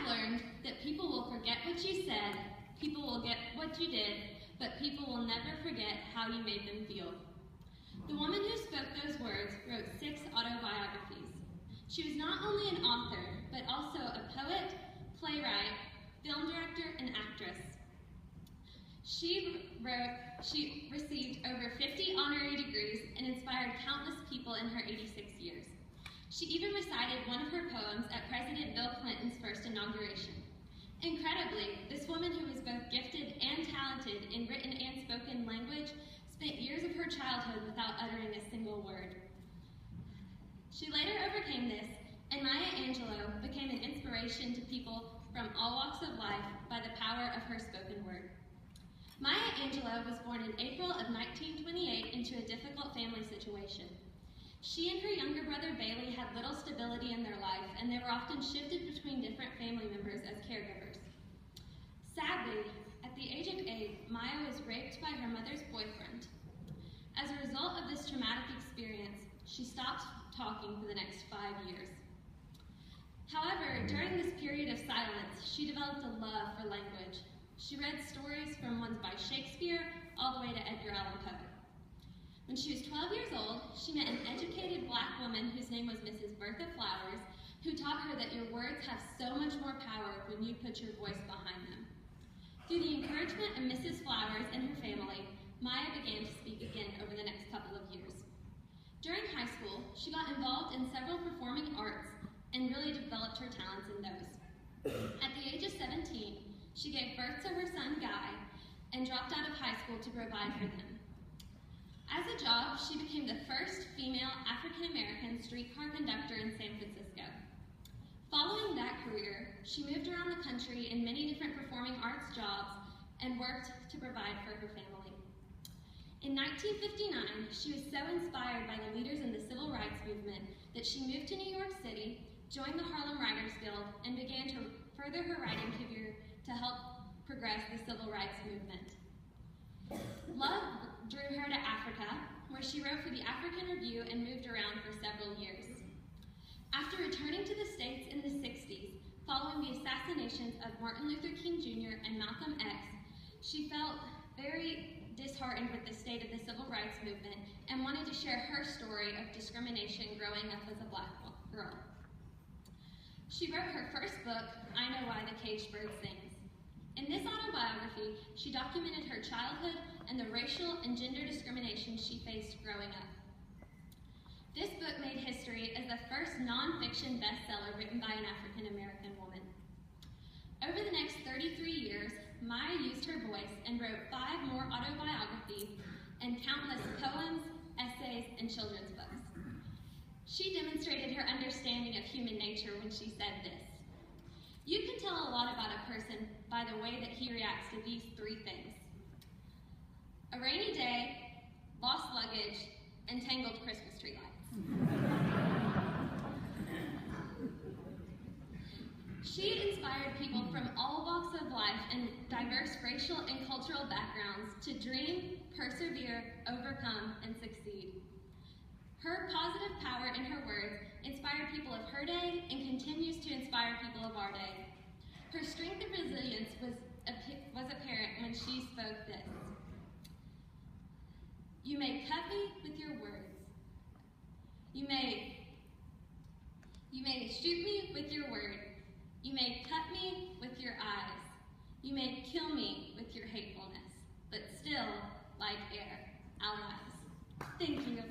learned that people will forget what you said, people will get what you did, but people will never forget how you made them feel. The woman who spoke those words wrote 6 autobiographies. She was not only an author, but also a poet, playwright, film director, and actress. She received over 50 honorary degrees and inspired countless people in her 86 years. She even recited one of her poems at President Bill Clinton's first inauguration. Incredibly, this woman who was both gifted and talented in written and spoken language spent years of her childhood without uttering a single word. She later overcame this, and Maya Angelou became an inspiration to people from all walks of life by the power of her spoken word. Maya Angelou was born in April of 1928 into a difficult family situation. She and her younger brother Bailey had little stability in their life, and they were often shifted between different family members as caregivers. Sadly, at the age of 8, Maya was raped by her mother's boyfriend. As a result of this traumatic experience, she stopped talking for the next 5 years. However, during this period of silence, she developed a love for language. She read stories from ones by Shakespeare all the way to Edgar Allan Poe. When she was 12 years old, she met an educated Black woman whose name was Mrs. Bertha Flowers, who taught her that your words have so much more power when you put your voice behind them. Through the encouragement of Mrs. Flowers and her family, Maya began to speak again over the next couple of years. During high school, she got involved in several performing arts and really developed her talents in those. At the age of 17, she gave birth to her son Guy and dropped out of high school to provide for them. As a job, she became the first female African-American streetcar conductor in San Francisco. Following that career, she moved around the country in many different performing arts jobs and worked to provide for her family. In 1959, she was so inspired by the leaders in the civil rights movement that she moved to New York City, joined the Harlem Writers Guild, and began to further her writing career to help progress the civil rights movement. Love drew her to Africa, where she wrote for the African Review and moved around for several years. After returning to the States in the 60s, following the assassinations of Martin Luther King Jr. and Malcolm X, she felt very disheartened with the state of the civil rights movement and wanted to share her story of discrimination growing up as a Black girl. She wrote her first book, I Know Why the Caged Bird Sings. In this autobiography, she documented her childhood and the racial and gender discrimination she faced growing up. This book made history as the first non-fiction bestseller written by an African-American woman. Over the next 33 years, Maya used her voice and wrote 5 more autobiographies and countless poems, essays, and children's books. She demonstrated her understanding of human nature when she said this: "You can tell a lot about a person by the way that he reacts to these 3 things: a rainy day, lost luggage, and tangled Christmas tree lights." She inspired people from all walks of life and diverse racial and cultural backgrounds to dream, persevere, overcome, and succeed. Her positive power in her words inspired people of her day and continues to inspire people of our day. Her strength and resilience was apparent when she spoke this: "You may cut me with your words. You may shoot me with your word. You may cut me with your eyes. You may kill me with your hatefulness. But still, like air, I'll rise." Thank you.